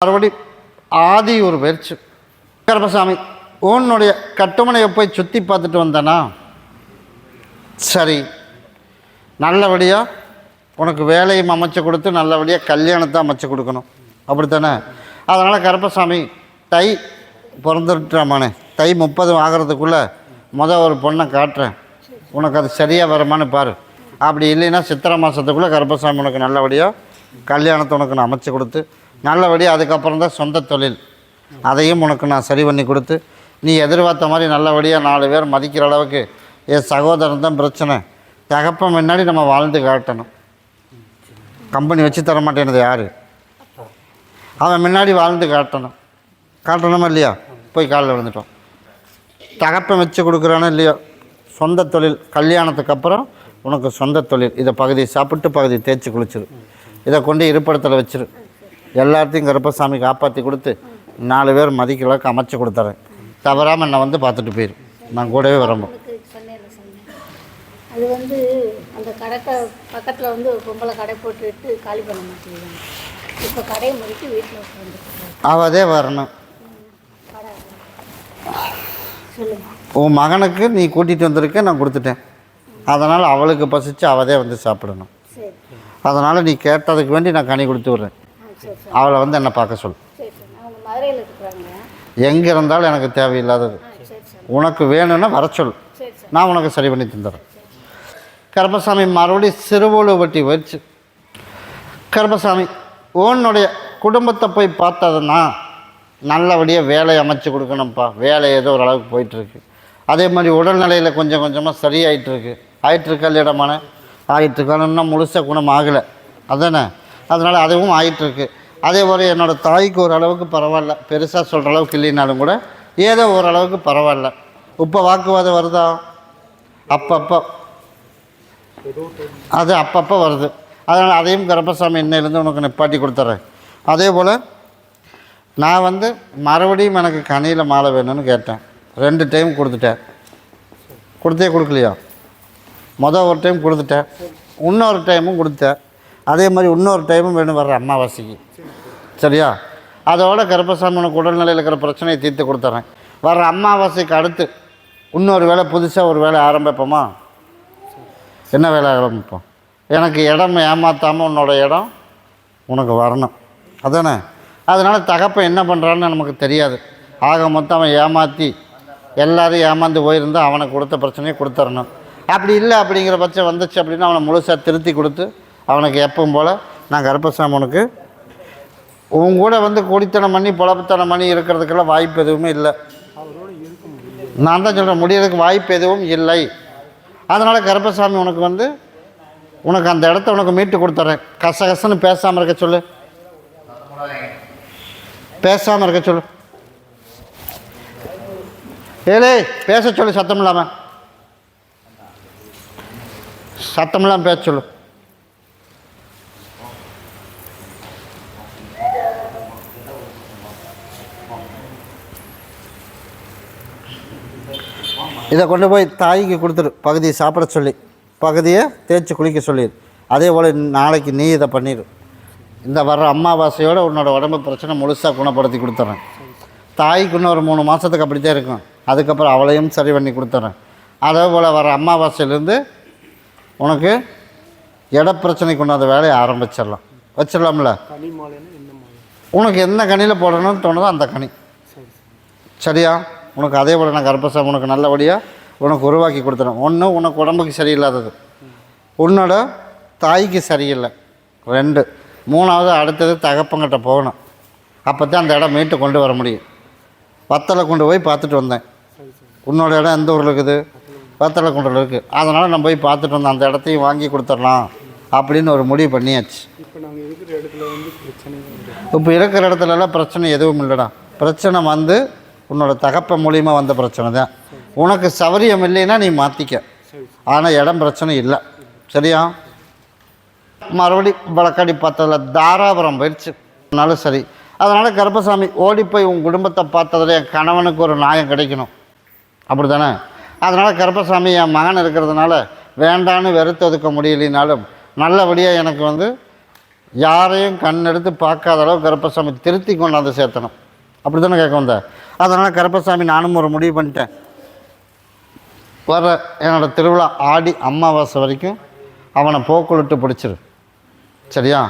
மறுபடி ஆதி ஒரு பயிற்சி. கருப்பசாமி, உன்னுடைய கட்டுமனையை போய் சுற்றி பார்த்துட்டு வந்தேனா, சரி, நல்லபடியாக உனக்கு வேலையும் அமைச்சு கொடுத்து நல்லபடியாக கல்யாணத்தை அமைச்சு கொடுக்கணும், அப்படித்தானே? அதனால் கருப்பசாமி, தை பிறந்துட்டாமானே, தை 30 ஆகிறதுக்குள்ளே ஒரு பொண்ணை காட்டுறேன், உனக்கு அது சரியாக வருமானு பாரு. அப்படி இல்லைன்னா சித்திரை மாதத்துக்குள்ளே கருப்பசாமி உனக்கு நல்லபடியாக கல்யாணத்தை உனக்கு நான் அமைச்சு கொடுத்து நல்லபடியாக அதுக்கப்புறம் தான் சொந்த தொழில், அதையும் உனக்கு நான் சரி பண்ணி கொடுத்து நீ எதிர்பார்த்த மாதிரி நல்லபடியாக 4 பேர் மதிக்கிற அளவுக்கு என் சகோதரன் தான் பிரச்சனை, தகப்பன் முன்னாடி நம்ம வாழ்ந்து காட்டணும். கம்பெனி வச்சு தர மாட்டேனது யார்? அவன் முன்னாடி வாழ்ந்து காட்டணுமா இல்லையா? போய் காலில் விழுந்துட்டோம். தகப்பன் வச்சு கொடுக்குறானோ இல்லையோ, சொந்த தொழில், கல்யாணத்துக்கு அப்புறம் உனக்கு சொந்த தொழில், இதை பகுதி சாப்பிட்டு பகுதி தேய்ச்சி குளிச்சிரு, இதை கொண்டு இருப்பிடத்தில் வச்சிரு, எல்லாத்தையும் கருப்பசாமி காப்பாற்றி கொடுத்து 4 பேர் மதிக்கிறதுக்கு அமைச்சு கொடுத்துறேன். தவறாமல் என்னை வந்து பார்த்துட்டு போயிரு, நான் கூடவே வரம்போ. அது அந்த கடை பக்கத்தில் ஒரு பொம்பளை கடை போட்டுட்டு காலி பண்ண மாட்டேங்கிறாங்க. இப்போ கடையை முடித்து வீட்டில் உட்காந்து அவதே வரணும். சொல்லுங்கள். உன் மகனுக்கு நீ கூட்டிகிட்டு வந்திருக்க, நான் கொடுத்துட்டேன், அதனால் அவளுக்கு பசிச்சு அவதே வந்து சாப்பிடணும். அதனால் நீ கேட்டதுக்கு வேண்டி நான் கனி கொடுத்து விட்றேன். அவளை என்னை பார்க்க சொல். எங்கே இருந்தாலும் எனக்கு தேவையில்லாதது, உனக்கு வேணும்னா வர சொல், நான் உனக்கு சரி பண்ணி தந்துடுறேன். கருப்பசாமி மறுபடியும் சிறுவோலுவட்டி வச்சு, கருப்பசாமி உன்னுடைய குடும்பத்தை போய் பார்த்ததுன்னா நல்லபடியாக வேலையை அமைச்சு கொடுக்கணும்ப்பா. வேலை ஏதோ ஒரு அளவுக்கு போயிட்டுருக்கு, அதே மாதிரி உடல்நிலையில் கொஞ்சம் கொஞ்சமாக சரியாயிட்டுருக்கு. ஆயிட்டுருக்கா இல்லையடமான ஆகிட்டுருக்கான்னு இன்னும் முழுசாக குணம் ஆகலை அதானே? அதனால் அதுவும் ஆகிட்டுருக்கு. அதே போல் என்னோடய தாய்க்கு ஓரளவுக்கு பரவாயில்ல, பெருசாக சொல்கிற அளவுக்கு இல்லைனாலும் கூட ஏதோ ஓரளவுக்கு பரவாயில்ல. இப்போ வாக்குவாதம் வருதா? அப்பப்போ அது அப்பப்போ வருது. அதனால் அதையும் கருப்பசாமி இன்னையிலேருந்து உனக்கு நிப்பாட்டி கொடுத்துட்றேன். அதே போல் நான் மறுபடியும் எனக்கு கனியில் மாலை வேணும்னு கேட்டேன். 2 டைம் கொடுத்துட்டேன். கொடுக்கலையா? ஒரு டைம் கொடுத்துட்டேன், இன்னொரு டைமும் கொடுத்தேன். அதே மாதிரி இன்னொரு டைமும் வேணும் வர்ற அமாவாசைக்கு, சரியா? அதோட கருப்பசாமி உனக்கு உடல்நிலையில் இருக்கிற பிரச்சனையை தீர்த்து கொடுத்துட்றேன். வர்ற அமாவாசைக்கு அடுத்து இன்னொரு வேலை, புதுசாக ஒரு வேலை ஆரம்பிப்போமா? என்ன வேலை ஆரம்பிப்போம்? எனக்கு இடம் ஏமாற்றாமல் உன்னோட இடம் உனக்கு வரணும், அதானே? அதனால் தகப்பன் என்ன பண்ணுறான்னு நமக்கு தெரியாது. ஆக மொத்தம் அவன் ஏமாற்றி எல்லோரும் ஏமாந்து போயிருந்தால் அவனுக்கு கொடுத்த பிரச்சனையை கொடுத்துடணும். அப்படி இல்லை அப்படிங்கிற பட்சம் வந்துச்சு அப்படின்னா அவனை முழுசாக திருத்தி கொடுத்து அவனுக்கு எப்பவும் போல் நான் கருப்பசாமி உனக்கு உன் கூட கூடித்தனம் பண்ணி பொழப்புத்தனம் பண்ணி இருக்கிறதுக்கெல்லாம் வாய்ப்பு எதுவுமே இல்லை. நான் தான் சொல்கிறேன், முடியறதுக்கு வாய்ப்பு எதுவும் இல்லை. அதனால் கருப்பசாமி உனக்கு உனக்கு அந்த இடத்த உனக்கு மீட்டு கொடுத்துட்றேன். கசகசன்னு பேசாமல் இருக்க சொல்லு, பேசாமல் இருக்க சொல்லு, ஏலே பேச சொல்லு, சத்தம் இல்லாமல் பேச சொல்லு. இதை கொண்டு போய் தாய்க்கு கொடுத்துரு, பகுதியை சாப்பிட சொல்லி பகுதியை தேய்ச்சி குளிக்க சொல்லிடு. அதே போல் நாளைக்கு நீ இதை பண்ணிடு. இந்த வர்ற அமாவாசையோடு உன்னோட உடம்பு பிரச்சனை முழுசாக குணப்படுத்தி கொடுத்துட்றேன். தாய்க்கு இன்னும் ஒரு 3 மாதத்துக்கு அப்படித்தான் இருக்கும், அதுக்கப்புறம் அவளையும் சரி பண்ணி கொடுத்துட்றேன். அதே போல் வர அமாவாசையிலேருந்து உனக்கு பிரச்சனை கொண்டாந்த வேலையை வச்சிடலாம்ல. உனக்கு என்ன கனியில் போடணும்னு தோணுதோ அந்த கனி, சரியா? உனக்கு அதே போல் நான் கருப்பசாமி உனக்கு நல்லபடியாக உனக்கு உருவாக்கி கொடுத்துறேன். ஒன்று, உனக்கு உடம்புக்கு சரியில்லாதது, உன்னோட தாய்க்கு சரியில்லை 2, 3வது அடுத்தது தகப்பங்கிட்ட போகணும். அப்போ தான் அந்த இடம் மீட்டு கொண்டு வர முடியும். வத்தலை கொண்டு போய் பார்த்துட்டு வந்தேன். உன்னோட இடம் எந்த ஊரில் இருக்குது? வத்தலை கொண்டில் இருக்குது. அதனால் நான் போய் பார்த்துட்டு வந்தேன், அந்த இடத்தையும் வாங்கி கொடுத்துடலாம் அப்படின்னு ஒரு முடிவு பண்ணியாச்சு. இப்போ இருக்கிற இடத்துலலாம் பிரச்சனை எதுவும் இல்லைடா. பிரச்சனை உன்னோட தகப்பன் மூலியமாக வந்த பிரச்சனை தான். உனக்கு சௌரியம் இல்லைன்னா நீ மாற்றிக்க, ஆனால் இடம் பிரச்சனை இல்லை, சரியா? மறுபடி வழக்காடி பார்த்ததில் தாராபுரம் போயிடுச்சு, அதனாலும் சரி. அதனால் கருப்பசாமி ஓடி போய் உன் குடும்பத்தை பார்த்ததில் என் கணவனுக்கு ஒரு நியாயம் கிடைக்கணும், அப்படி தானே? அதனால் கருப்பசாமி என் மகன் இருக்கிறதுனால வேண்டான்னு வெறுத்து ஒதுக்க முடியலைனாலும் நல்லபடியாக எனக்கு யாரையும் கண் எடுத்து பார்க்காத அளவு கருப்பசாமி திருத்தி கொண்டாந்து சேர்த்தணும். அப்படி தானே கேட்க வந்த? அதனால் கருப்பசாமி நானும் ஒரு முடிவு பண்ணிட்டேன். வர என்னோடய திருவிழா ஆடி அமாவாசை வரைக்கும் அவனை போக்குளிட்டு பிடிச்சிரு, சரியா?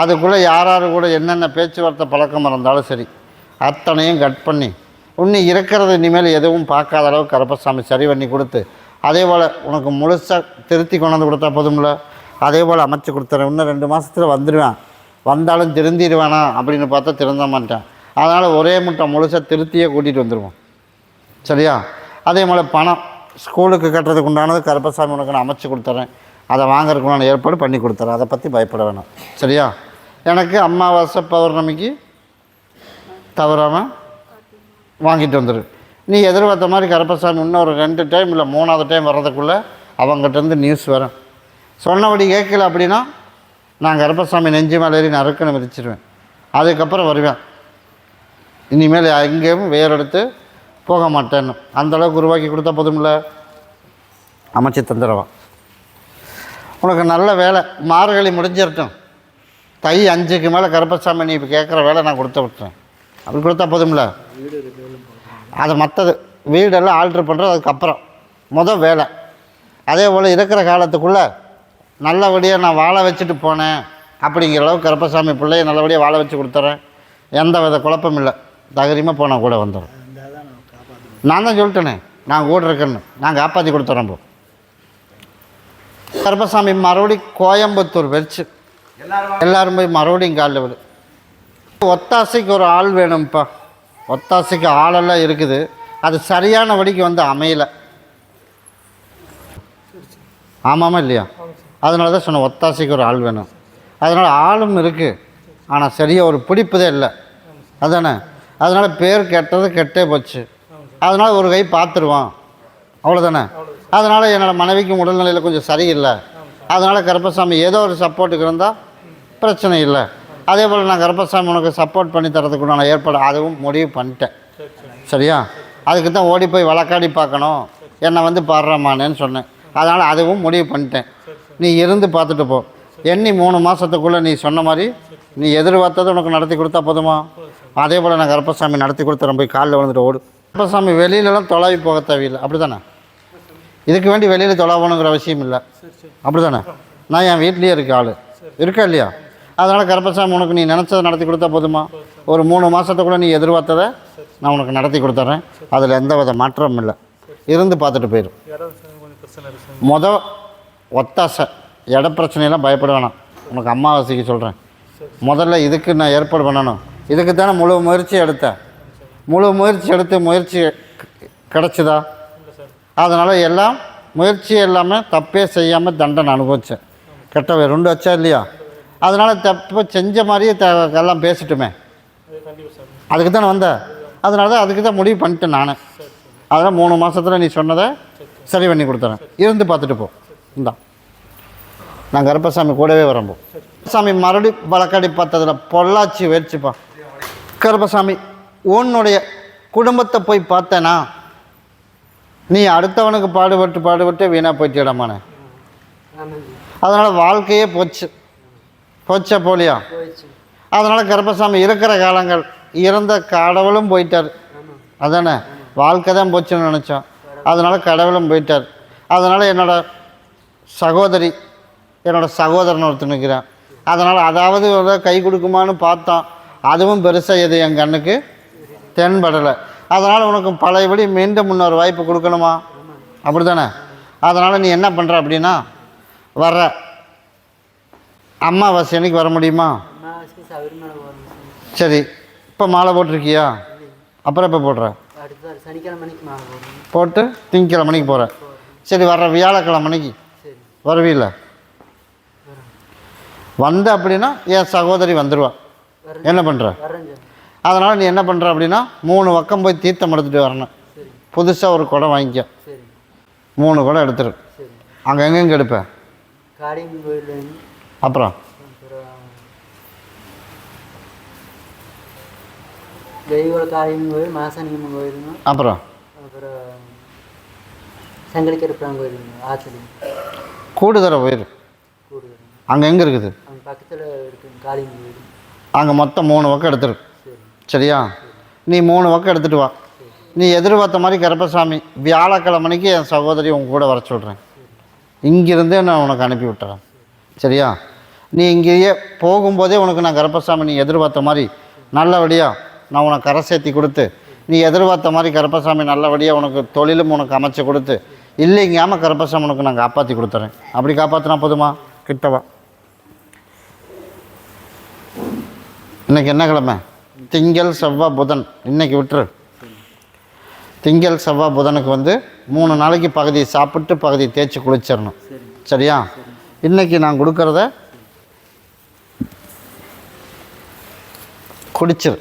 அதுக்குள்ளே யார் கூட என்னென்ன பேச்சுவார்த்தை பழக்கம் இருந்தாலும் சரி, அத்தனையும் கட் பண்ணி உன்னை இருக்கிறது இனிமேல் எதுவும் பார்க்காத அளவு கருப்பசாமி சரி பண்ணி கொடுத்து, அதே போல் உனக்கு முழுசாக திருத்தி கொண்டாந்து கொடுத்தா போதும்ல, அதே போல் அமைச்சு கொடுத்துறேன். இன்னும் 2 மாதத்தில் வந்துடுவேன். வந்தாலும் திருந்திடுவேனா அப்படின்னு பார்த்தா திருந்த மாட்டேன். அதனால் ஒரே முட்டை முழுசாக திருத்தியே கூட்டிகிட்டு வந்துடுவோம், சரியா? அதே போல் பணம் ஸ்கூலுக்கு கட்டுறதுக்கு உண்டானது கருப்பசாமி உனக்கு நான் அமைச்சு கொடுத்துட்றேன். அதை வாங்குறதுக்கு நான் ஏற்பாடு பண்ணி கொடுத்துறேன். அதை பற்றி பயப்பட வேணாம், சரியா? எனக்கு அமாவாசை பௌர்ணமிக்கு தவறாமல் வாங்கிட்டு வந்துடு. நீ எதிர்பார்த்த மாதிரி கருப்பசாமி இன்னும் ஒரு 2 டைம் இல்லை 3வது டைம் வர்றதுக்குள்ளே அவங்ககிட்டருந்து நியூஸ் வரும். சொன்னபடி கேட்கல அப்படின்னா நான் கருப்பசாமி நெஞ்சு மேலே ஏறி நறுக்குன்னு மிதிச்சிடுவேன். அதுக்கப்புறம் வருவேன். இனிமேல் எங்கேயும் வேறு எடுத்து போக மாட்டேன்னு அந்தளவுக்கு உருவாக்கி கொடுத்தா போதும்ல, அமைச்சு தந்துடுவான். உனக்கு நல்ல வேலை மார்கழி முடிஞ்சிடட்டும், தை 5க்கு மேலே கருப்பசாமி நீ இப்போ கேட்குற வேலை நான் கொடுத்து விட்டுறேன். அப்படி கொடுத்தா போதும்ல. அது மற்றது வீடெல்லாம் ஆல்ட்ரு பண்ணுறது அதுக்கப்புறம் வேலை. அதே போல் இருக்கிற காலத்துக்குள்ளே நல்லபடியாக நான் வாழ வச்சுட்டு போனேன் அப்படிங்கிற அளவுக்கு கருப்பசாமி பிள்ளையை நல்லபடியாக வாழ வச்சு கொடுத்துட்றேன். எந்த வித குழப்பம் இல்லை, தைரியமாக போனால் கூட வந்துடும். நான் தான் சொல்லிட்டேனே நான் கூட இருக்கேன்னு, நான் காப்பாற்றி கொடுத்துட்றேன். போ கருப்பசாமி மறுபடியும் கோயம்புத்தூர் வச்சு எல்லோரும் போய் மறுபடியும் காலில் விடு. ஒத்தாசைக்கு ஒரு ஆள் வேணும்ப்பா. ஒத்தாசைக்கு ஆளெல்லாம் இருக்குது, அது சரியான வழிக்கு வந்து அமையலை. ஆமாமா இல்லையா? அதனால தான் சொன்னேன் ஒத்தாசைக்கு ஒரு ஆள் வேணும். அதனால் ஆளும் இருக்குது, ஆனால் சரியாக ஒரு பிடிப்புதே இல்லை, அதானே? அதனால் பேர் கெட்டது கெட்டே போச்சு. அதனால் ஒரு கை பார்த்துருவான், அவ்வளோதானே? அதனால் என்னோடய மனைவிக்கும் உடல்நிலையில் கொஞ்சம் சரியில்லை. அதனால் கருப்பசாமி ஏதோ ஒரு சப்போர்ட்டுக்கு இருந்தால் பிரச்சனை இல்லை. அதே போல் நான் கருப்பசாமி உனக்கு சப்போர்ட் பண்ணி தரதுக்கு நான் ஏற்பாடு அதுவும் முடிவு பண்ணிட்டேன், சரியா? அதுக்கு தான் ஓடி போய் வழக்காடி பார்க்கணும், என்னை வந்து பாடுறமானேன்னு சொன்னேன். அதனால் அதுவும் முடிவு பண்ணிட்டேன். நீ இருந்து பார்த்துட்டு போ. எண்ணி 3 மாதத்துக்குள்ளே நீ சொன்ன மாதிரி நீ எதிர்பார்த்ததை உனக்கு நடத்தி கொடுத்தா போதுமா? அதே போல் நான் கருப்பசாமி நடத்தி கொடுத்துறேன். போய் காலில் விழுந்துட்டு ஓடு. கருப்பசாமி வெளியிலலாம் தொலைவி போக தேவையில்லை, அப்படி தானே? இதுக்கு வேண்டி வெளியில் தொலைவணுங்கிற அவசியம் இல்லை, அப்படி தானே? நான் என் வீட்லேயே இருக்க ஆள் இருக்கா இல்லையா? அதனால் கருப்பசாமி உனக்கு நீ நினச்சதை நடத்தி கொடுத்தா போதுமா? ஒரு 3 மாதத்துக்குள்ளே நீ எதிர்பார்த்ததை நான் உனக்கு நடத்தி கொடுத்துட்றேன். அதில் எந்த வித மாற்றமும் இல்லை. இருந்து பார்த்துட்டு போயிடும். ஒத்தாசை இட பிரச்சனையெல்லாம் பயப்பட வேணாம். உனக்கு அமாவாசைக்கு சொல்கிறேன். முதல்ல இதுக்கு நான் ஏற்பாடு பண்ணணும். இதுக்கு தானே முழு முயற்சி எடுத்தேன். முழு முயற்சி எடுத்து முயற்சி கிடச்சிதா? அதனால் எல்லாம் முயற்சி எல்லாமே தப்பே செய்யாமல் தண்டனை அனுபவித்தேன். கெட்டவை 2 வச்சா இல்லையா? அதனால் தப்பு செஞ்ச மாதிரியே எல்லாம் பேசிட்டுமே, அதுக்கு தானே வந்தேன். அதனால தான் அதுக்கு தான் முடிவு பண்ணிட்டேன் நான். அதனால் 3 மாதத்தில் நீ சொன்னதை சரி பண்ணி கொடுத்துறேன். இருந்து பார்த்துட்டு போ. இந்தா நான் கருப்பசாமி கூடவே வரம்போ. சாமி மறுபடியும் வழக்காடி பார்த்ததில் பொள்ளாச்சி வச்சுப்பா. கருப்பசாமி உன்னுடைய குடும்பத்தை போய் பார்த்தேனா நீ அடுத்தவனுக்கு பாடுபட்டு வீணாக போயிட்டு இடமானே. அதனால் வாழ்க்கையே போச்சா போலியா? அதனால் கருப்பசாமி இருக்கிற காலங்கள் இறந்த கடவுளும் போயிட்டார், அதானே? வாழ்க்கை தான் போச்சுன்னு நினச்சோம். அதனால் கடவுளும் போயிட்டார். அதனால் என்னோடய சகோதரி என்னோடய சகோதரன் ஒருத்தர் நிற்கிறான். அதனால் அதாவது கை கொடுக்குமான்னு பார்த்தோம், அதுவும் பெருசாக எது என் கண்ணுக்கு தென்படலை. அதனால் உனக்கு பழையபடி மீண்டும் இன்னொரு வாய்ப்பு கொடுக்கணுமா? அப்படி தானே? அதனால் நீ என்ன பண்ணுற அப்படின்னா வர்ற அமாவாசை அன்னைக்கு வர முடியுமா? சரி, இப்போ மாலை போட்டிருக்கியா? அப்புறம் எப்போ போடுற? போட்டு திங்கக்கிழமை மணிக்கு போகிற. சரி, வர்ற வியாழக்கிழமை மணிக்கு வருவீல்ல? வந்த அப்படின்னா என் சகோதரி வந்துடுவாள். என்ன பண்ணுற? அதனால் நீ என்ன பண்ணுற அப்படின்னா 3 பக்கம் போய் தீர்த்தம் எடுத்துகிட்டு வரணும். புதுசாக ஒரு குடம் வாங்கிக்க, 3 குடம் எடுத்துரு. அங்கே எங்கெங்கே எடுப்பேன்? அப்புறம் அப்புறம் கூடுதர போயிரு. அங்கே எங்கே இருக்குது? பக்கத்தில் இருக்கு காலி வீடு. அங்கே மொத்தம் 3 பக்கம் எடுத்துரு. சரி சரியா? நீ 3 பக்கம் எடுத்துகிட்டு வா. நீ எதிர்பார்த்த மாதிரி கருப்பசாமி வியாழக்கிழமைக்கு என் சகோதரி உங்க கூட வர சொல்கிறேன். இங்கிருந்தே நான் உனக்கு அனுப்பி விட்டுறேன். சரியா? நீ இங்கேயே போகும்போதே உனக்கு நான் கருப்பசாமி நீ எதிர்பார்த்த மாதிரி நல்லபடியாக நான் உனக்கு கரை சேர்த்தி கொடுத்து, நீ எதிர்பார்த்த மாதிரி கருப்பசாமி நல்லபடியாக உனக்கு தொழிலும் உனக்கு அமைச்சு கொடுத்து, இல்லைங்காமல் கருப்பசாமி உனக்கு நான் காப்பாற்றி கொடுத்துறேன். அப்படி காப்பாற்றினா போதுமா? கிட்டவா. இன்றைக்கி என்ன கிழமை? திங்கள் செவ்வாய் புதன். இன்றைக்கி விட்டுரு. திங்கள் செவ்வாய் புதனுக்கு 3 நாளைக்கு பகுதி சாப்பிட்டு பகுதி தேய்ச்சி குளிச்சிடணும். சரியா? இன்றைக்கி நான் கொடுக்குறத குடிச்சிரு.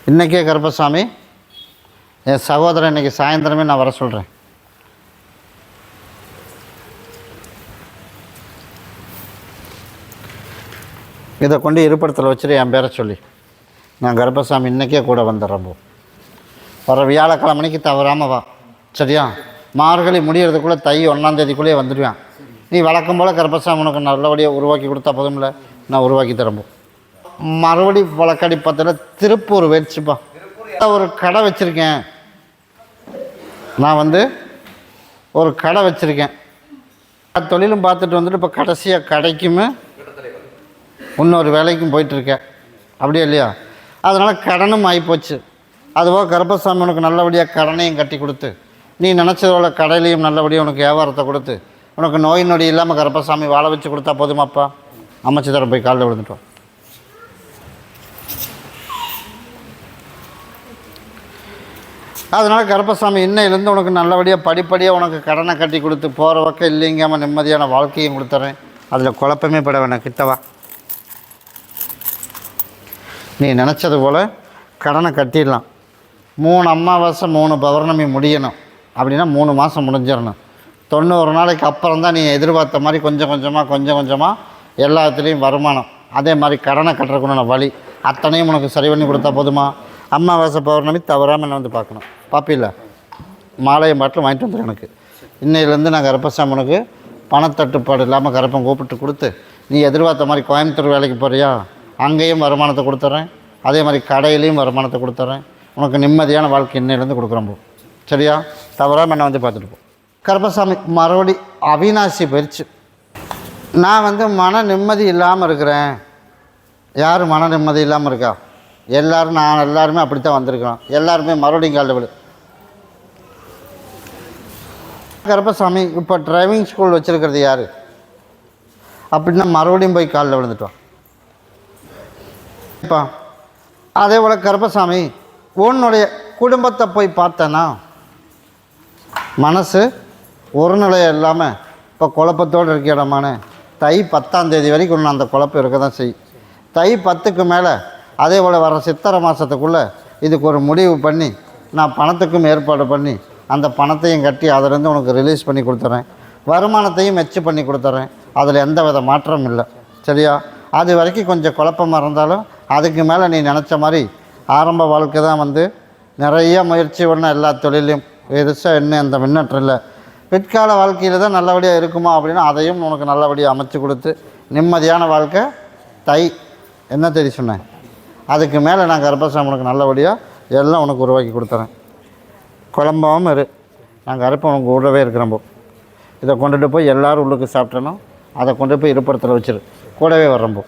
இன்றைக்கே கருப்பசாமி என் சகோதரன் இன்றைக்கி சாயந்தரமே நான் வர சொல்கிறேன். இதை கொண்டு இருப்பிடத்தில் வச்சுட்டு என் பேரை சொல்லி நான் கருப்பசாமி இன்றைக்கே கூட வந்துடுறேன். வர வியாழக்கிழமைக்கு தவறாமல் வா. சரியா? மார்கழி முடியறதுக்குள்ளே தை 1ஆம் தேதிக்குள்ளேயே வந்துடுவேன். நீ வழக்கம் போல் கருப்பசாமி உனக்கு நல்லபடியாக உருவாக்கி கொடுத்தா போதும்ல, நான் உருவாக்கி தரம்போ. மறுபடி வழக்கடி பத்தில் திருப்பூர் வச்சுப்பா. ஒரு கடை வச்சுருக்கேன் நான். ஒரு கடை வச்சுருக்கேன். தொழிலும் பார்த்துட்டு வந்துட்டு இப்போ கடைசியாக கடைக்குமே இன்னொரு வேலைக்கும் போயிட்டுருக்கேன். அப்படியே இல்லையா? அதனால் கடனும் ஆகிப்போச்சு. அதுபோக கருப்பசாமி உனக்கு நல்லபடியாக கடனையும் கட்டி கொடுத்து, நீ நினச்சதோட கடையிலையும் நல்லபடியாக உனக்கு வியாபாரத்தை கொடுத்து, உனக்கு நோய் நொடி இல்லாமல் கருப்பசாமி வாழ வச்சு கொடுத்தா போதுமாப்பா. அமைச்சு தர போய் காலில் விழுந்துட்டோம். அதனால் கருப்பசாமி இன்னையிலேருந்து உனக்கு நல்லபடியாக படிப்படியாக உனக்கு கடனை கட்டி கொடுத்து போகிற பக்கம் இல்லைங்காமல் நிம்மதியான வாழ்க்கையும் கொடுத்துறேன். அதில் குழப்பமே பட வேணாம். கிட்டவா. நீ நினச்சது போல் கடனை கட்டிடலாம். 3 அமாவாசை 3 பௌர்ணமி முடியணும். அப்படின்னா 3 மாதம் முடிஞ்சிடணும். 90 நாளைக்கு அப்புறம் தான் நீ எதிர்பார்த்த மாதிரி கொஞ்சம் கொஞ்சமாக எல்லாத்துலேயும் வருமானம். அதே மாதிரி கடனை கட்டுறதுக்குன்னு வழி அத்தனையும் உனக்கு சரி பண்ணி கொடுத்தா போதுமா? அமாவாசை பௌர்ணமி தவறாமல் என்ன பார்க்கணும். பாப்பில்ல மாலையை பாட்டில் வாங்கிட்டு வந்துடும். எனக்கு இன்னையிலேருந்து நான் கருப்பசாமி உனக்கு பணத்தட்டுப்பாடு இல்லாமல் கருப்பம் கூப்பிட்டு கொடுத்து, நீ எதிர்பார்த்த மாதிரி கோயம்புத்தூர் வேலைக்கு போகிறியா, அங்கேயும் வருமானத்தை கொடுத்துட்றேன். அதே மாதிரி கடையிலையும் வருமானத்தை கொடுத்துட்றேன். உனக்கு நிம்மதியான வாழ்க்கை இன்னையிலேருந்து கொடுக்குறோம். சரியா? தவறாமல் என்ன பார்த்துட்டு போ. கருப்பசாமி மறுபடி அவிநாசி போயிடுச்சு. நான் மன நிம்மதி இல்லாமல் இருக்கிறேன். யார் மன நிம்மதி இல்லாமல் இருக்கா? எல்லோரும் நான் எல்லாருமே அப்படித்தான் வந்திருக்கிறோம். எல்லாருமே மறுபடியும் காலில் விழு. கருப்பசாமி இப்போ டிரைவிங் ஸ்கூல் வச்சுருக்கிறது யார் அப்படின்னா மறுபடியும் போய் காலில் விழுந்துட்டோம். இப்போ அதே போல் கருப்பசாமி உன்னுடைய குடும்பத்தை போய் பார்த்தேன்னா மனசு ஒரு நிலையம் இல்லாமல் இப்போ குழப்பத்தோடு இருக்க இடமான தை 10ஆம் தேதி வரைக்கும் ஒன்று அந்த குழப்பம் இருக்க தான் செய்யும். தை 10க்கு மேலே அதே போல் வர சித்திரை மாதத்துக்குள்ளே இதுக்கு ஒரு முடிவு பண்ணி நான் பணத்துக்கும் ஏற்பாடு பண்ணி அந்த பணத்தையும் கட்டி அதிலேருந்து உனக்கு ரிலீஸ் பண்ணி கொடுத்துட்றேன். வருமானத்தையும் மெச்சு பண்ணி கொடுத்துட்றேன். அதில் எந்த வித மாற்றமும் இல்லை. சரியா? அது வரைக்கும் கொஞ்சம் குழப்பமாக இருந்தாலும் அதுக்கு மேலே நீ நினச்ச மாதிரி ஆரம்ப வாழ்க்கை தான் நிறைய முயற்சி பண்ண எல்லா தொழிலையும் பெருசாக இன்னும் அந்த முன்னேற்றம் இல்லை. பிற்கால வாழ்க்கையில் தான் நல்லபடியாக இருக்குமா அப்படின்னா அதையும் உனக்கு நல்லபடியாக அமைச்சு கொடுத்து நிம்மதியான வாழ்க்கை தை என்ன தேதி சொன்னேன் அதுக்கு மேலே நான் கருப்பசாமி உனக்கு நல்லபடியாக எல்லாம் உனக்கு உருவாக்கி கொடுத்துறேன். குழம்பாமல் இரு. நான் கருப்பை உனக்கு கூடவே இருக்கிறப்போ இதை கொண்டுட்டு போய் எல்லோரும் உள்ளுக்கு சாப்பிட்டணும். அதை கொண்டு போய் இருப்பிடத்தில் வச்சிரு. கூடவே வர்றப்போ